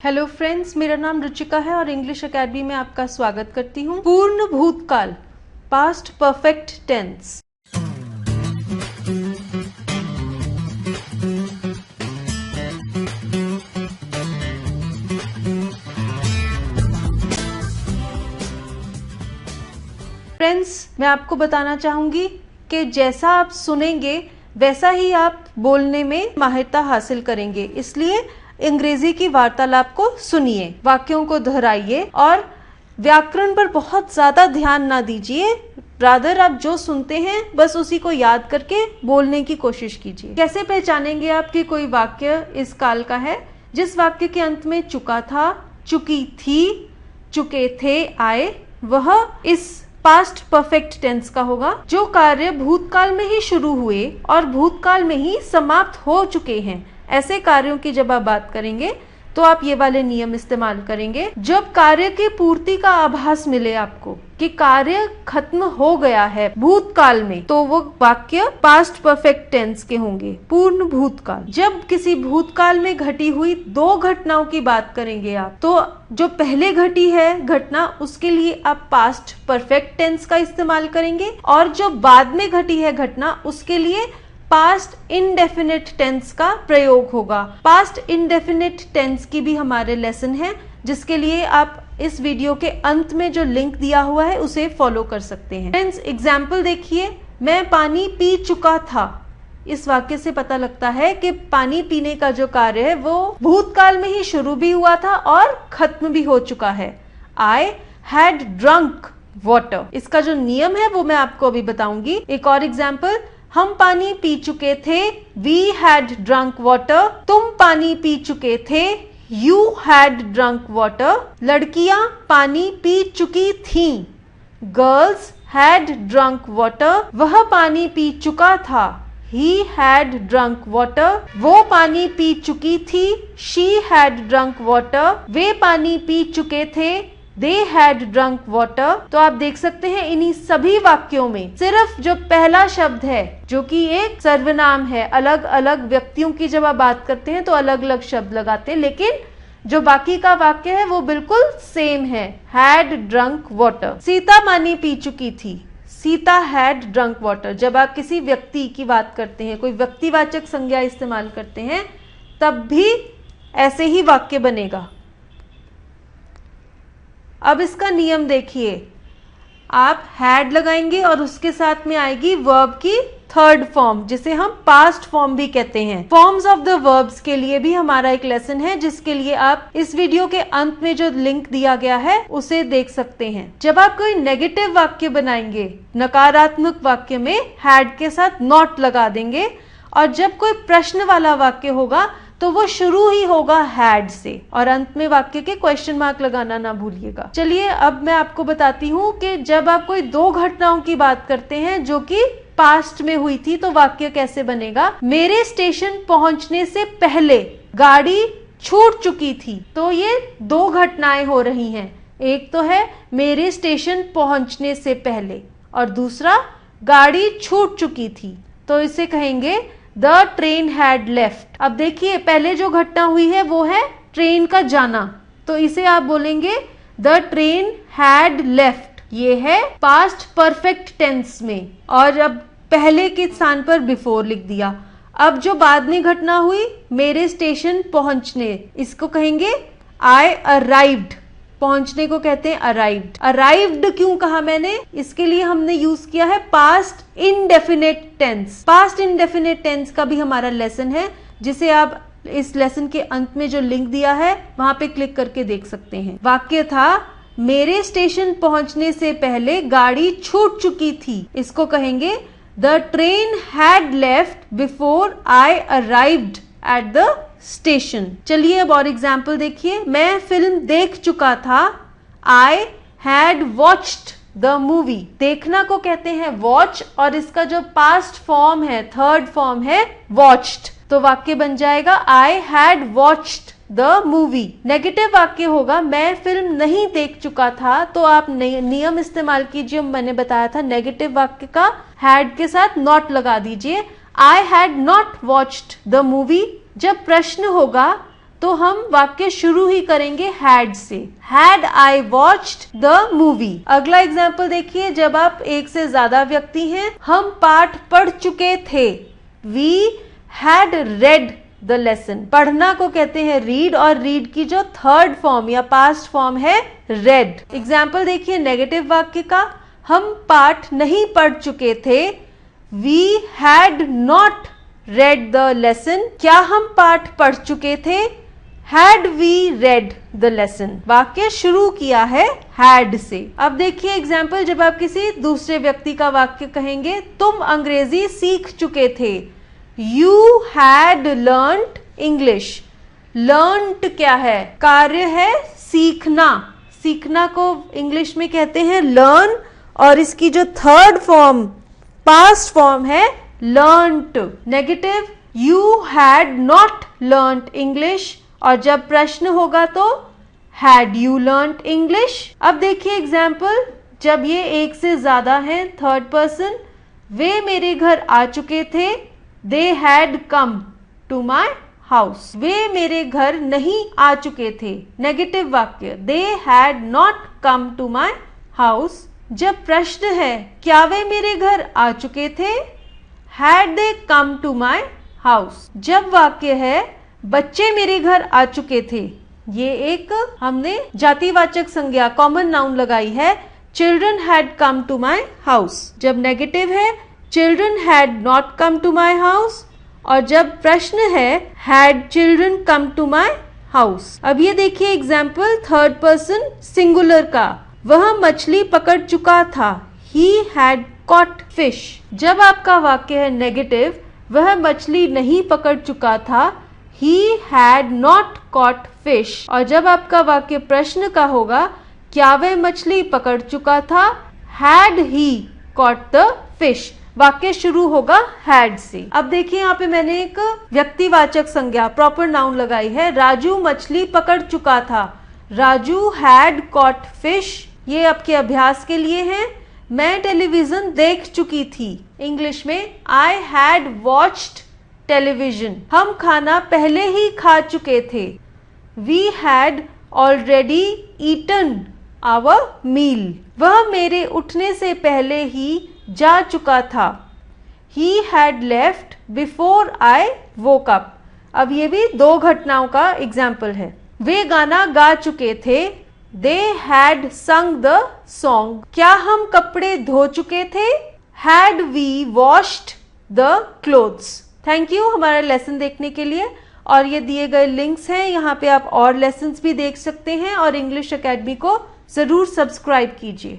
Hello friends, मेरा नाम रुचिका है और इंग्लिश एकेडमी में आपका स्वागत करती हूँ। पूर्ण भूतकाल, पास्ट परफेक्ट टेंस। फ्रेंड्स, मैं आपको बताना चाहूंगी कि जैसा आप सुनेंगे वैसा ही आप बोलने में माहिरता हासिल करेंगे। इसलिए अंग्रेजी की वार्तालाप को सुनिए, वाक्यों को दोहराइए और व्याकरण पर बहुत ज्यादा ध्यान ना दीजिए। रादर आप जो सुनते हैं बस उसी को याद करके बोलने की कोशिश कीजिए। कैसे पहचानेंगे आप कि कोई वाक्य इस काल का है? जिस वाक्य के अंत में चुका था, चुकी थी, चुके थे, आए, वह इस पास्ट परफेक्ट टेंस का होगा। जो कार्य भूतकाल में ही शुरू हुए और भूतकाल में ही समाप्त हो चुके हैं, ऐसे कार्यों की जब आप बात करेंगे तो आप ये वाले नियम इस्तेमाल करेंगे। जब कार्य की पूर्ति का आभास मिले आपको कि कार्य खत्म हो गया है भूतकाल में, तो वो वाक्य पास्ट परफेक्ट टेंस के होंगे, पूर्ण भूतकाल। जब किसी भूतकाल में घटी हुई दो घटनाओं की बात करेंगे आप, तो जो पहले घटी है घटना, उसके लिए आप पास्ट परफेक्ट टेंस का इस्तेमाल करेंगे, और जो बाद में घटी है घटना, उसके लिए पास्ट इंडेफिनिट टेंस का प्रयोग होगा। पास्ट इंडेफिनिट टेंस की भी हमारे लेसन है, जिसके लिए आप इस वीडियो के अंत में जो लिंक दिया हुआ है उसे फॉलो कर सकते हैं। फ्रेंड्स, एग्जाम्पल देखिए, मैं पानी पी चुका था। इस वाक्य से पता लगता है कि पानी पीने का जो कार्य है वो भूतकाल में ही शुरू भी हुआ था और खत्म भी हो चुका है। आई हैड ड्रंक वाटर, इसका जो नियम है वो मैं आपको अभी बताऊंगी। एक और एग्जाम्पल, हम पानी पी चुके थे, वी हैड ड्रंक वाटर। तुम पानी पी चुके थे, यू हैड ड्रंक वाटर। लड़कियां पानी पी चुकी थीं, गर्ल्स हैड ड्रंक वाटर। वह पानी पी चुका था, ही हैड ड्रंक वाटर। वो पानी पी चुकी थी, शी हैड ड्रंक वाटर। वे पानी पी चुके थे, They had drunk water। तो आप देख सकते हैं इन्हीं सभी वाक्यों में सिर्फ जो पहला शब्द है, जो कि एक सर्वनाम है, अलग अलग व्यक्तियों की जब आप बात करते हैं तो अलग अलग शब्द लगाते हैं, लेकिन जो बाकी का वाक्य है वो बिल्कुल सेम है, had drunk water। सीता पानी पी चुकी थी, सीता हैड ड्रंक वाटर। जब आप किसी व्यक्ति की बात करते हैं, कोई व्यक्तिवाचक संज्ञा इस्तेमाल करते हैं, तब भी ऐसे ही वाक्य बनेगा। अब इसका नियम देखिए, आप हैड लगाएंगे और उसके साथ में आएगी वर्ब की थर्ड फॉर्म, जिसे हम पास्ट फॉर्म भी कहते हैं। फॉर्म्स ऑफ द वर्ब्स के लिए भी हमारा एक लेसन है, जिसके लिए आप इस वीडियो के अंत में जो लिंक दिया गया है उसे देख सकते हैं। जब आप कोई नेगेटिव वाक्य बनाएंगे, नकारात्मक वाक्य में हैड के साथ नॉट लगा देंगे, और जब कोई प्रश्न वाला वाक्य होगा तो वो शुरू ही होगा हैड से, और अंत में वाक्य के क्वेश्चन मार्क लगाना ना भूलिएगा। चलिए अब मैं आपको बताती हूँ कि जब आप कोई दो घटनाओं की बात करते हैं जो कि पास्ट में हुई थी, तो वाक्य कैसे बनेगा। मेरे स्टेशन पहुंचने से पहले गाड़ी छूट चुकी थी। तो ये दो घटनाएं हो रही हैं, एक तो है मेरे स्टेशन पहुंचने से पहले, और दूसरा गाड़ी छूट चुकी थी। तो इसे कहेंगे द ट्रेन हैड लेफ्ट। अब देखिए, पहले जो घटना हुई है वो है ट्रेन का जाना, तो इसे आप बोलेंगे द ट्रेन हैड लेफ्ट। ये है पास्ट परफेक्ट टेंस में, और अब पहले के स्थान पर बिफोर लिख दिया। अब जो बाद में घटना हुई, मेरे स्टेशन पहुंचने, इसको कहेंगे आई अराइव्ड। पहुंचने को कहते हैं अराइव्ड। अराइव्ड क्यों कहा मैंने? इसके लिए हमने यूज किया है past indefinite tense. Past indefinite tense का भी हमारा लेसन है, जिसे आप इस लेसन के अंत में जो लिंक दिया है वहां पे क्लिक करके देख सकते हैं। वाक्य था मेरे स्टेशन पहुंचने से पहले गाड़ी छूट चुकी थी। इसको कहेंगे the train had left before I arrived at the station. चलिए अब और एग्जाम्पल देखिए, मैं फिल्म देख चुका था, I had watched the movie. देखना को कहते हैं वॉच, और इसका जो पास्ट फॉर्म है, थर्ड फॉर्म है वॉच्ड। तो वाक्य बन जाएगा I had watched the movie. Negative वाक्य होगा मैं फिल्म नहीं देख चुका था, तो आप नियम इस्तेमाल कीजिए, मैंने बताया था नेगेटिव वाक्य का हैड के साथ नॉट लगा दीजिए। I had not watched the movie. जब प्रश्न होगा तो हम वाक्य शुरू ही करेंगे had से। Had I watched the movie। अगला एग्जाम्पल देखिए, जब आप एक से ज्यादा व्यक्ति हैं, हम पाठ पढ़ चुके थे। We had read the lesson. पढ़ना को कहते हैं रीड, और रीड की जो थर्ड फॉर्म या पास्ट फॉर्म है रेड। एग्जाम्पल देखिए नेगेटिव वाक्य का, हम पाठ नहीं पढ़ चुके थे। We had not read the lesson. क्या हम पाठ पढ़ चुके थे? Had we read the lesson. वाक्य शुरू किया है हैड से। अब देखिए एग्जाम्पल, जब आप किसी दूसरे व्यक्ति का वाक्य कहेंगे, तुम अंग्रेजी सीख चुके थे। You had learnt English। learnt क्या है? कार्य है सीखना। सीखना को इंग्लिश में कहते हैं learn, और इसकी जो थर्ड फॉर्म पास्ट फॉर्म है learnt। Negative, you had not learnt English, और जब प्रश्न होगा तो had you learnt English। अब देखिए एग्जाम्पल, जब ये एक से ज्यादा है, थर्ड पर्सन, वे मेरे घर आ चुके थे। They had come to my house। वे मेरे घर नहीं आ चुके थे। नेगेटिव वाक्य, They had not come to my house। जब प्रश्न है, क्या वे मेरे घर आ चुके थे? Had they come to my house। जब वाक्य है, बच्चे मेरे घर आ चुके थे, ये एक हमने जातिवाचक संज्ञा कॉमन नाउन लगाई है। Children had come to my house। जब नेगेटिव है, Children had not come to my house, और जब प्रश्न है, had children come to my house। अब ये देखिए एग्जाम्पल थर्ड पर्सन सिंगुलर का, वह मछली पकड़ चुका था। He had caught fish। जब आपका वाक्य है नेगेटिव, वह मछली नहीं पकड़ चुका था। He had not caught fish। और जब आपका वाक्य प्रश्न का होगा, क्या वह मछली पकड़ चुका था? Had he caught the fish। वाक्य शुरू होगा हैड से। अब देखिए यहाँ पे मैंने एक व्यक्तिवाचक संज्ञा प्रॉपर नाउन लगाई है। राजू मछली पकड़ चुका था। Raju had cot fish. ये आपके अभ्यास के लिए है। मैं टेलीविजन देख चुकी थी। इंग्लिश में आई हैड वॉच्ड टेलीविजन। हम खाना पहले ही खा चुके थे। We had already eaten our meal. वह मेरे उठने से पहले ही जा चुका था। He had left before I woke up। अब ये भी दो घटनाओं का एग्जाम्पल है। वे गाना गा चुके थे। They had sung the song। क्या हम कपड़े धो चुके थे? Had we washed the clothes। Thank you हमारा लेसन देखने के लिए, और ये दिए गए लिंक्स हैं, यहाँ पे आप और लेसन्स भी देख सकते हैं, और इंग्लिश एकेडमी को जरूर सब्सक्राइब कीजिए।